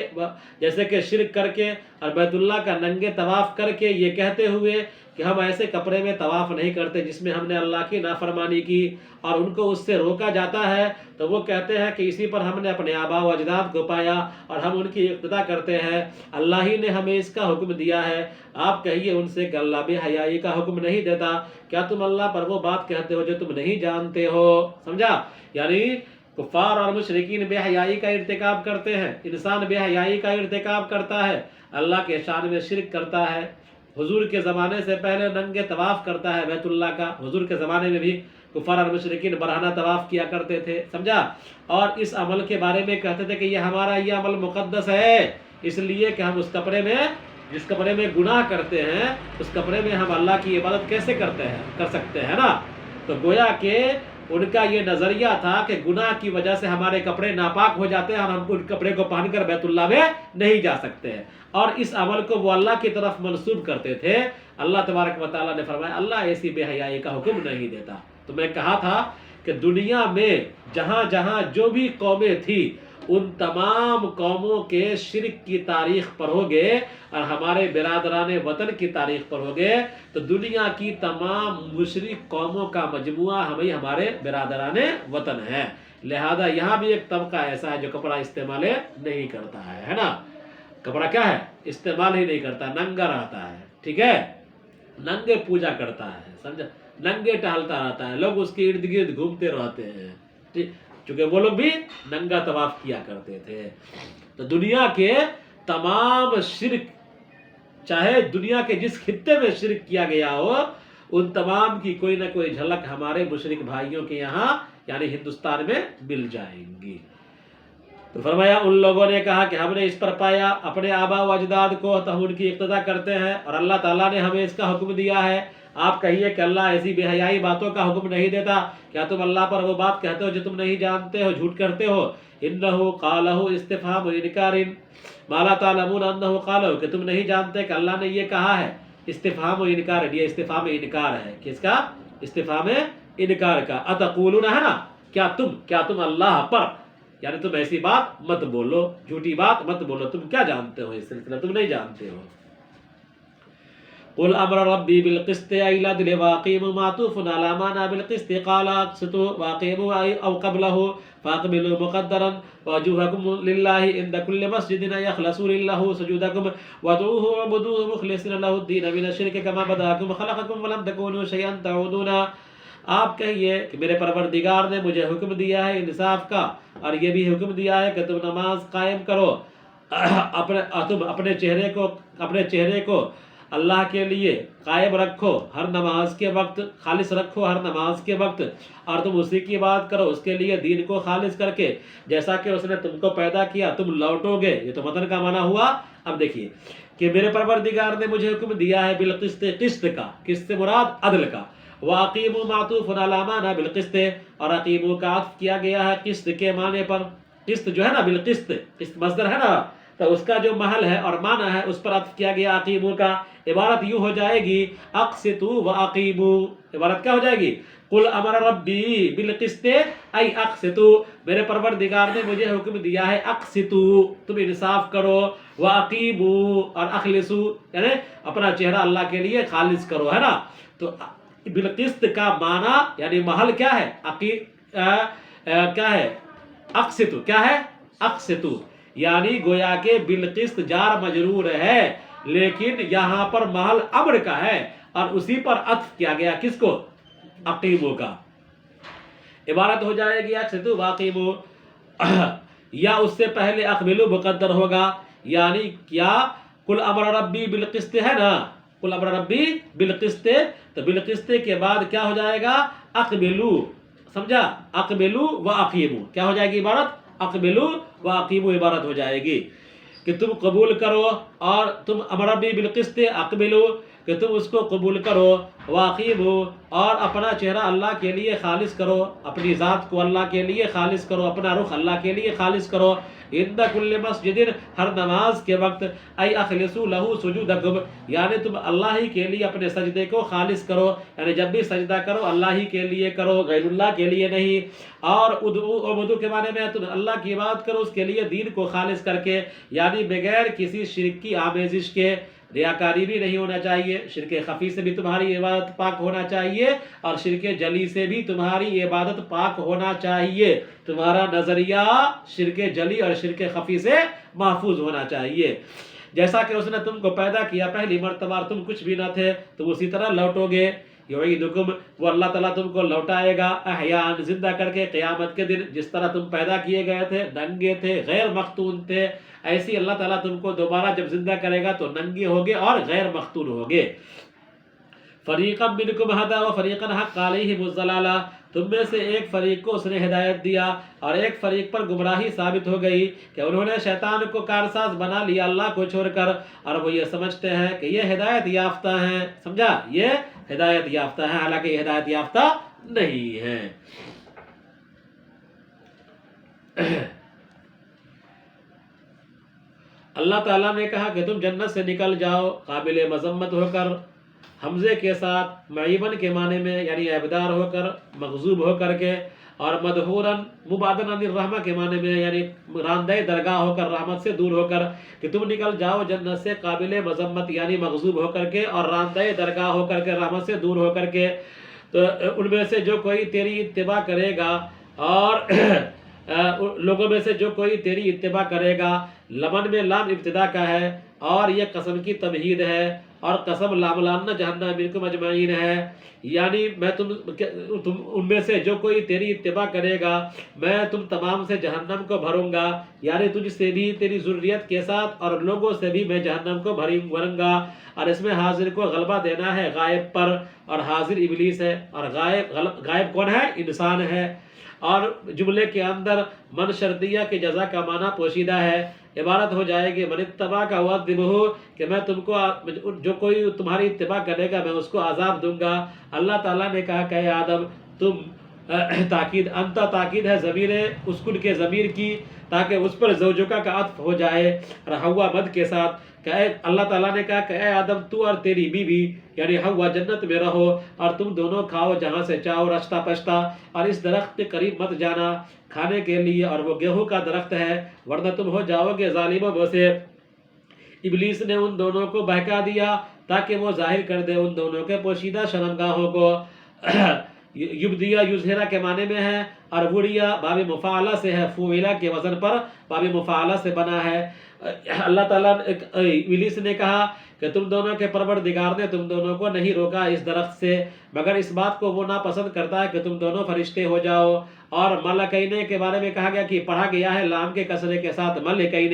جیسے کہ شرک کر کے اور بیت اللہ کا ننگے طواف کر کے یہ کہتے ہوئے کہ ہم ایسے کپڑے میں طواف نہیں کرتے جس میں ہم نے اللہ کی نافرمانی کی، اور ان کو اس سے روکا جاتا ہے، تو وہ کہتے ہیں کہ اسی پر ہم نے اپنے آباء و اجداد کو پایا اور ہم ان کی اقتدا کرتے ہیں، اللہ ہی نے ہمیں اس کا حکم دیا ہے. آپ کہیے ان سے کہ اللہ بے حیائی کا حکم نہیں دیتا، کیا تم اللہ پر وہ بات کہتے ہو جو تم نہیں جانتے ہو؟ سمجھا؟ یعنی کفار اور مشرکین بے حیائی کا ارتکاب کرتے ہیں، انسان بے حیائی کا ارتکاب کرتا ہے، اللہ کے شان میں شرک کرتا ہے، حضور کے زمانے سے پہلے ننگے طواف کرتا ہے بیت اللہ کا. حضور کے زمانے میں بھی کفار اور مشرکین برہنہ طواف کیا کرتے تھے، سمجھا؟ اور اس عمل کے بارے میں کہتے تھے کہ یہ ہمارا یہ عمل مقدس ہے، اس لیے کہ ہم اس کپڑے میں، جس کپڑے میں گناہ کرتے ہیں اس کپڑے میں ہم اللہ کی عبادت کیسے کر سکتے ہیں نا. تو گویا کہ ان کا یہ نظریہ تھا کہ گناہ کی وجہ سے ہمارے کپڑے ناپاک ہو جاتے ہیں اور ہم ان کپڑے کو پہن کر بیت اللہ میں نہیں جا سکتے ہیں، اور اس عمل کو وہ اللہ کی طرف منسوب کرتے تھے. اللہ تبارک و تعالیٰ نے فرمایا اللہ ایسی بے حیائی کا حکم نہیں دیتا. تو میں کہا تھا کہ دنیا میں جہاں جہاں جو بھی قومیں تھیں ان تمام قوموں کے شرک کی تاریخ پڑھو گے اور ہمارے برادران وطن کی تاریخ پڑھو گے تو دنیا کی تمام مشرک قوموں کا مجموعہ ہمارے برادران وطن ہے. لہذا یہاں بھی ایک طبقہ ایسا ہے جو کپڑا استعمال نہیں کرتا ہے نا. کپڑا کیا ہے؟ استعمال ہی نہیں کرتا، ننگا رہتا ہے. ٹھیک ہے، ننگے پوجا کرتا ہے، سمجھا، ننگے ٹہلتا رہتا ہے، لوگ اس کے ارد گرد گھومتے رہتے ہیں. ٹھیک، چونکہ وہ لوگ بھی ننگا طواف کیا کرتے تھے. تو دنیا کے تمام شرک، چاہے دنیا کے جس خطے میں شرک کیا گیا ہو، ان تمام کی کوئی نہ کوئی جھلک ہمارے مشرک بھائیوں کے یہاں یعنی ہندوستان میں مل جائیں گی. تو فرمایا ان لوگوں نے کہا کہ ہم نے اس پر پایا اپنے آباء و اجداد کو تو ہم ان کی اقتدا کرتے ہیں اور اللہ تعالیٰ نے ہمیں اس کا حکم دیا ہے. آپ کہیے کہ اللہ ایسی بے حیائی باتوں کا حکم نہیں دیتا، کیا تم اللہ پر وہ بات کہتے ہو جو تم نہیں جانتے ہو، جھوٹ کرتے ہو؟ انہو قالہ استفہام انکار ما لا تعلمون انہو قالہ، کہ تم نہیں جانتے کہ اللہ نے یہ کہا ہے. استفہام و انکار، یہ استفہام انکار ہے. کس کا؟ استفہام انکار کا. اتقولون ہے نا، کیا تم اللہ پر، یعنی تم ایسی بات مت بولو، جھوٹی بات مت بولو، تم کیا جانتے ہو اس سلسلہ، تم نہیں جانتے ہو. قل امر ربی بالقسط العدل واقیموا معطوف علی معنی بالقسط قال اقسطوا واقیموا او قبلہ فاقبلوا مقدرا وجوہکم للہ عند کل مسجد یخلصوا للہ سجودکم وادعوہ وعبدوہ مخلصین لہ الدین من الشرک کما بداکم خلقکم ولم تکونوا شیئا تعودون. آپ کہیے کہ میرے پروردگار نے مجھے حکم دیا ہے انصاف کا، اور یہ بھی حکم دیا ہے کہ تم نماز قائم کرو، تم اپنے چہرے کو اللہ کے لیے قائم رکھو ہر نماز کے وقت، خالص رکھو ہر نماز کے وقت، اور تم اسی کی بات کرو اس کے لیے دین کو خالص کر کے جیسا کہ اس نے تم کو پیدا کیا تم لوٹو گے. یہ تو وطن کا معنی ہوا. اب دیکھیے کہ میرے پروردگار نے مجھے حکم دیا ہے بالقسط، قسط کا، قسط مراد عدل کا. واقیموا معطوف علی معنی بالقسط، اور اقیموا کا عطف کیا گیا ہے قسط کے معنی پر. قسط جو ہے نا بالقسط، قسط مصدر ہے نا، تو اس کا جو محل ہے اور معنی ہے اس پر عطف کیا گیا اقیمو کا. عبارت یوں ہو جائے گی اقسطوا واقیموا. عبارت کیا ہو جائے گی؟ قل امر ربی بالقسط ای اقسطوا، میرے پروردگار نے مجھے حکم دیا ہے اقسطوا، تم انصاف کرو، واقیموا اور اخلصوا یعنی اپنا چہرہ اللہ کے لیے خالص کرو، ہے نا. تو بالقسط کا معنی یعنی محل کیا ہے؟ کیا ہے؟ اقسطوا. کیا ہے؟ اقسطوا یعنی گویا کہ بالقسط جار مجرور ہے، لیکن یہاں پر محل امر کا ہے اور اسی پر عطف کیا گیا کس کو؟ اقیمو کا. عبارت ہو جائے گی اقسطوا واقیموا، یا اس سے پہلے اقبلوا مقدر ہوگا. یعنی کیا قل امر ربی بالقسط ہے نا، قل امر ربی بالقسط، تو بالقسط کے بعد کیا ہو جائے گا؟ اقبلوا. سمجھا؟ اقبلوا واقیموا کیا ہو جائے گی عبارت؟ اقبلوا واقیموا عبارت ہو جائے گی کہ تم قبول کرو، اور تم امر ربی بالقسط اقبلوا کہ تم اس کو قبول کرو، واقیموا اور اپنا چہرہ اللہ کے لیے خالص کرو، اپنی ذات کو اللہ کے لیے خالص کرو، اپنا رخ اللہ کے لیے خالص کرو. عند کل مسجد ہر نماز کے وقت، ای اخلصوا لہ سجودکم یعنی تم اللہ ہی کے لیے اپنے سجدے کو خالص کرو، یعنی جب بھی سجدہ کرو اللہ ہی کے لیے کرو، غیر اللہ کے لیے نہیں. اور عبدو کے معنی میں تم اللہ کی عبادت کرو اس کے لیے دین کو خالص کر کے، یعنی بغیر کسی شرک کی آمیزش کے. ریاکاری بھی نہیں ہونا چاہیے، شرک خفی سے بھی تمہاری عبادت پاک ہونا چاہیے، اور شرک جلی سے بھی تمہاری عبادت پاک ہونا چاہیے. تمہارا نظریہ شرک جلی اور شرک خفی سے محفوظ ہونا چاہیے. جیسا کہ اس نے تم کو پیدا کیا پہلی مرتبہ تم کچھ بھی نہ تھے، تم اسی طرح لوٹو گے. یعیدکم وہ اللہ تعالیٰ تم کو لوٹائے گا احیان زندہ کر کے قیامت کے دن. جس طرح تم پیدا کیے گئے تھے، ننگے تھے، غیر مختون تھے، ایسی اللہ تعالیٰ تم کو دوبارہ جب زندہ کرے گا تو ننگے ہوگے اور غیر مختون ہوگے. فریقا منکم ہدی و فریقا حق علیہم الضلالہ تم میں سے ایک فریق کو اس نے ہدایت دیا اور ایک فریق پر گمراہی ثابت ہو گئی کہ انہوں نے شیطان کو کارساز بنا لیا اللہ کو چھوڑ کر، اور وہ یہ سمجھتے ہیں کہ یہ ہدایت یافتہ ہیں. سمجھا؟ یہ ہدایت یافتہ ہیں، حالانکہ یہ ہدایت یافتہ نہیں ہیں. اللہ تعالیٰ نے کہا کہ تم جنت سے نکل جاؤ قابل مذمت ہو کر، حمزے کے ساتھ، معیبن کے معنی میں یعنی عیبدار ہو کر، مغضوب ہو کر کے، اور مدحوراً مبادن عن الرحمہ کے معنی میں یعنی راندہ درگاہ ہو کر، رحمت سے دور ہو کر، کہ تم نکل جاؤ جنت سے قابل مذمت یعنی مغضوب ہو کر کے اور راندہ درگاہ ہو کر کے، رحمت سے دور ہو کر کے. تو ان میں سے جو کوئی تیری اتباع کرے گا، اور لوگوں میں سے جو کوئی تیری اتباع کرے گا، لمن میں لام ابتدا کا ہے اور یہ قسم کی تمہید ہے، اور قسم لاملان جہنم منکم اجمعین ہے. یعنی میں تم ان میں سے جو کوئی تیری اتباع کرے گا میں تم تمام سے جہنم کو بھروں گا، یعنی تجھ سے بھی تیری ذریت کے ساتھ اور لوگوں سے بھی میں جہنم کو بھروں گا. اور اس میں حاضر کو غلبہ دینا ہے غائب پر، اور حاضر ابلیس ہے، اور غائب کون ہے؟ انسان ہے. اور جملے کے اندر من شرطیہ کے جزا کا معنی پوشیدہ ہے. عبارت ہو جائے گی من اتبع کا وعذبہ کہ میں تم کو جو کوئی تمہاری اتباع کرے گا میں اس کو عذاب دوں گا. اللہ تعالیٰ نے کہا کہ اے آدم تم تاکید انت تاکید ہے ضمیر اسکن کے ضمیر کی، تاکہ اس پر زوجکا کا عطف ہو جائے اور حوا مد کے ساتھ. کہ اللہ تعالیٰ نے کہا کہ اے آدم تو اور تیری بیوی یعنی حوا جنت میں رہو اور تم دونوں کھاؤ جہاں سے چاہو رشتہ پشتہ، اور اس درخت کے قریب مت جانا کھانے کے لیے، اور وہ گیہوں کا درخت ہے ورنہ تم ہو جاؤ گے ظالموں سے. ابلیس نے ان دونوں کو بہکا دیا تاکہ وہ ظاہر کر دے ان دونوں کے پوشیدہ شرمگاہوں کو. یبدیا یظہرہ کے معنی میں ہے، اور وڑیا باب مفاعلہ سے ہے، فوعلہ کے وزن پر باب مفاعلہ سے بنا ہے. اللہ تعالیٰ ابلیس نے کہا کہ تم دونوں کے پروردگار نے تم دونوں کو نہیں روکا اس درخت سے مگر اس بات کو وہ ناپسند کرتا ہے کہ تم دونوں فرشتے ہو جاؤ. اور ملکین کے بارے میں کہا گیا کہ پڑھا گیا ہے لام کے کسرے کے ساتھ ملکین،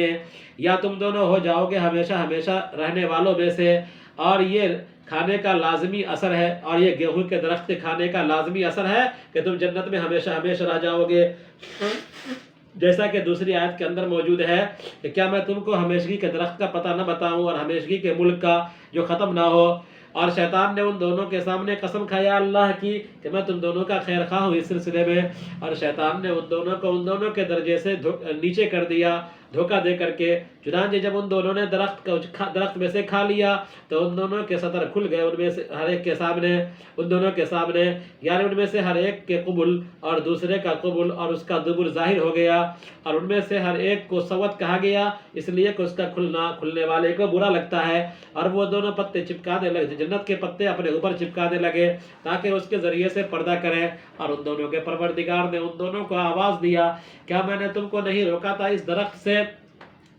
یا تم دونوں ہو جاؤ گے ہمیشہ ہمیشہ رہنے والوں میں سے. اور یہ کھانے کا لازمی اثر ہے، اور یہ گیہوں کے درخت کھانے کا لازمی اثر ہے کہ تم جنت میں ہمیشہ ہمیشہ رہ جاؤ گے. جیسا کہ دوسری آیت کے اندر موجود ہے کہ کیا میں تم کو ہمیشگی کے درخت کا پتہ نہ بتاؤں اور ہمیشگی کے ملک کا جو ختم نہ ہو. اور شیطان نے ان دونوں کے سامنے قسم کھایا اللہ کی کہ میں تم دونوں کا خیر خواہ ہوں اس سلسلے میں، اور شیطان نے ان دونوں کو ان دونوں کے درجے سے نیچے کر دیا دھوکہ دے کر کے۔ چنانچہ جب ان دونوں نے درخت میں سے کھا لیا تو ان دونوں کے سطر کھل گئے، ان میں سے ہر ایک کے سامنے، ان دونوں کے سامنے، یعنی ان میں سے ہر ایک کے قبل اور دوسرے کا قبل اور اس کا دبر ظاہر ہو گیا، اور ان میں سے ہر ایک کو سوت کہا گیا اس لیے کہ اس کا کھلنے والے کو برا لگتا ہے، اور وہ دونوں پتے چپکانے لگے، جنت کے پتے اپنے اوپر چپکانے لگے تاکہ اس کے ذریعے سے پردہ کریں۔ اور ان دونوں کے پروردگار نے ان دونوں کو آواز دیا، کیا میں نے تم کو نہیں روکا تھا اس درخت سے،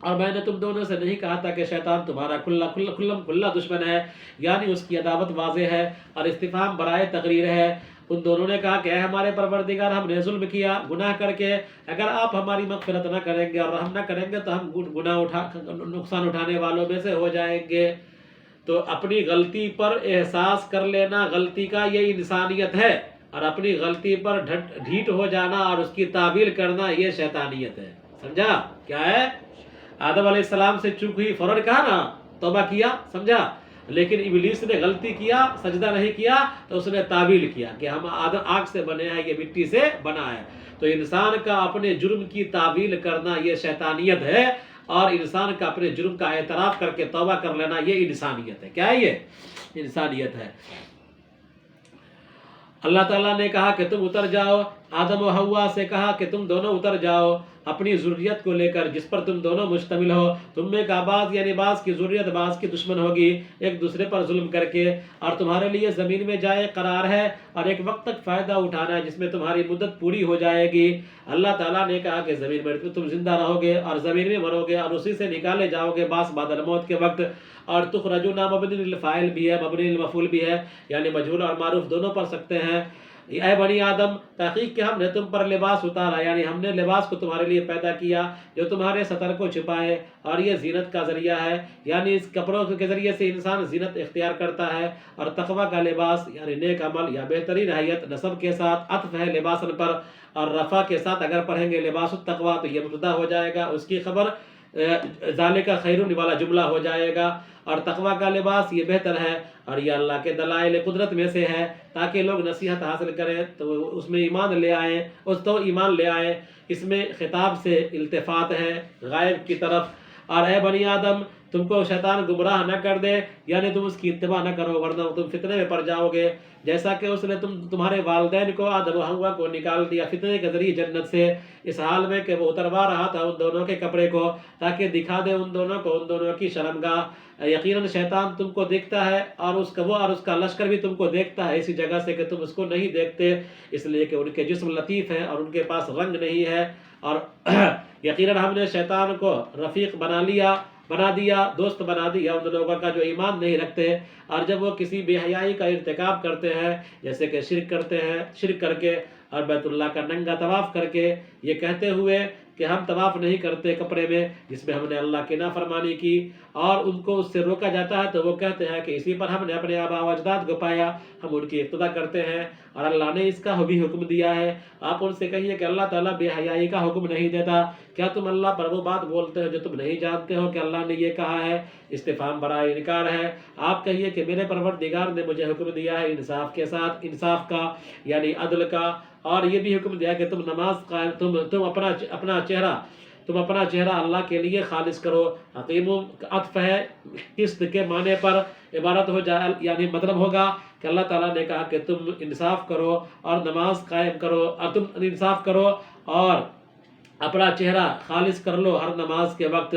اور میں نے تم دونوں سے نہیں کہا تھا کہ شیطان تمہارا کھلا دشمن ہے، یعنی اس کی عداوت واضح ہے اور استفہام برائے تقریر ہے۔ ان دونوں نے کہا کہ اے ہمارے پروردگار، ہم نے ظلم کیا گناہ کر کے، اگر آپ ہماری مغفرت نہ کریں گے اور رحم نہ کریں گے تو ہم نقصان اٹھانے والوں میں سے ہو جائیں گے۔ تو اپنی غلطی پر احساس کر لینا غلطی کا یہ انسانیت ہے، اور اپنی غلطی پر ڈھیٹ ہو جانا اور اس کی تعویل کرنا یہ شیطانیت ہے۔ سمجھا کیا ہے؟ آدم علیہ السلام سے چوک ہوئی، فوراً کہا نا توبہ کیا، سمجھا، لیکن ابلیس نے غلطی کیا، سجدہ نہیں کیا تو اس نے تعویل کیا کہ ہم آدم آگ سے بنے ہیں، یہ مٹی سے بنا ہے۔ تو انسان کا اپنے جرم کی تعویل کرنا یہ شیطانیت ہے، اور انسان کا اپنے جرم کا اعتراف کر کے توبہ کر لینا یہ انسانیت ہے۔ کیا ہے؟ یہ انسانیت ہے۔ اللہ تعالیٰ نے کہا کہ تم اتر جاؤ، آدم و حوا سے کہا کہ تم دونوں اتر جاؤ اپنی ضروریت کو لے کر جس پر تم دونوں مشتمل ہو، تم میں کا بعض یعنی بعض کی ضروریت بعض کی دشمن ہوگی ایک دوسرے پر ظلم کر کے، اور تمہارے لیے زمین میں جائے قرار ہے اور ایک وقت تک فائدہ اٹھانا ہے جس میں تمہاری مدت پوری ہو جائے گی۔ اللہ تعالیٰ نے کہا کہ زمین میں تم زندہ رہو گے اور زمین میں مرو گے اور اسی سے نکالے جاؤ گے بعض بعد الموت کے وقت۔ اور تخرجون مبنی للفاعل بھی ہے، مبنی للمفعول بھی ہے، یعنی مجہول اور معروف دونوں پڑھ سکتے ہیں۔ اے بنی آدم، تحقیق کہ ہم نے تم پر لباس اتارا، یعنی ہم نے لباس کو تمہارے لیے پیدا کیا جو تمہارے ستر کو چھپائے، اور یہ زینت کا ذریعہ ہے، یعنی اس کپڑوں کے ذریعے سے انسان زینت اختیار کرتا ہے۔ اور تقوی کا لباس یعنی نیک عمل یا بہترین حیت، نسب کے ساتھ عطف ہے لباسن پر، اور رفع کے ساتھ اگر پڑھیں گے لباس التقوی تو یہ مبتدا ہو جائے گا، اس کی خبر ذالک خیر والا جملہ ہو جائے گا۔ اور تقوی کا لباس یہ بہتر ہے، اور یہ اللہ کے دلائل قدرت میں سے ہے تاکہ لوگ نصیحت حاصل کریں تو اس میں ایمان لے آئیں، ایمان لے آئیں۔ اس میں خطاب سے التفات ہے غائب کی طرف۔ اور اے بنی آدم، تم کو شیطان گمراہ نہ کر دے، یعنی تم اس کی اتباع نہ کرو ورنہ تم فتنے میں پڑ جاؤ گے، جیسا کہ اس نے تمہارے والدین کو آدم و حوا کو نکال دیا فتنے کے ذریعے جنت سے، اس حال میں کہ وہ اتروا رہا تھا ان دونوں کے کپڑے کو تاکہ دکھا دے ان دونوں کو ان دونوں کی شرمگاہ۔ یقیناً شیطان تم کو دیکھتا ہے اور اس کا لشکر بھی تم کو دیکھتا ہے اسی جگہ سے کہ تم اس کو نہیں دیکھتے، اس لیے کہ ان کے جسم لطیف ہے اور ان کے پاس رنگ نہیں ہے۔ اور یقیناً ہم نے شیطان کو رفیق بنا دیا، دوست بنا دیا ان لوگوں کا جو ایمان نہیں رکھتے، اور جب وہ کسی بے حیائی کا ارتکاب کرتے ہیں جیسے کہ شرک کر کے اور بیت اللہ کا ننگا طواف کر کے، یہ کہتے ہوئے کہ ہم طواف نہیں کرتے کپڑے میں جس میں ہم نے اللہ کی نافرمانی کی، اور ان کو اس سے روکا جاتا ہے تو وہ کہتے ہیں کہ اسی پر ہم نے اپنے آباء و اجداد کو پایا، ہم ان کی اقتدا کرتے ہیں اور اللہ نے اس کا بھی حکم دیا ہے۔ آپ ان سے کہیے کہ اللہ تعالیٰ بے حیائی کا حکم نہیں دیتا، کیا تم اللہ پر وہ بات بولتے ہو جو تم نہیں جانتے ہو کہ اللہ نے یہ کہا ہے؟ استفہام برائے انکار ہے۔ آپ کہیے کہ میرے پروردگار نے مجھے حکم دیا ہے انصاف کے ساتھ، انصاف کا یعنی عدل کا، اور یہ بھی حکم دیا کہ تم نماز قائم، تم اپنا چہرہ اللہ کے لیے خالص کرو۔ حقیم عطف ہے قسط کے معنی پر عبارت ہو جائے، یعنی مطلب ہوگا کہ اللہ تعالیٰ نے کہا کہ تم انصاف کرو اور نماز قائم کرو، اور تم انصاف کرو اور اپنا چہرہ خالص کر لو ہر نماز کے وقت،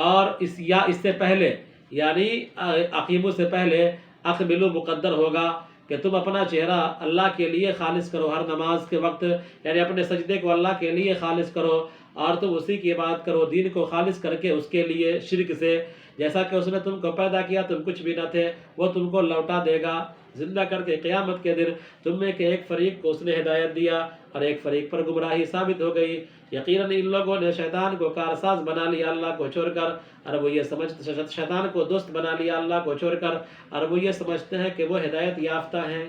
اور اس سے پہلے یعنی عقیموں سے پہلے اقبلو مقدر ہوگا کہ تم اپنا چہرہ اللہ کے لیے خالص کرو ہر نماز کے وقت، یعنی اپنے سجدے کو اللہ کے لیے خالص کرو اور تم اسی کی عبادت کرو دین کو خالص کر کے اس کے لیے شرک سے، جیسا کہ اس نے تم کو پیدا کیا تم کچھ بھی نہ تھے، وہ تم کو لوٹا دے گا زندہ کر کے قیامت کے دن۔ تم میں کہ ایک فریق کو اس نے ہدایت دیا اور ایک فریق پر گمراہی ثابت ہو گئی۔ یقیناً ان لوگوں نے شیطان کو کارساز بنا لیا اللہ کو چھوڑ کر، اور وہ یہ شیطان کو دوست بنا لیا اللہ کو چھوڑ کر، اور وہ یہ سمجھتے ہیں کہ وہ ہدایت یافتہ ہیں۔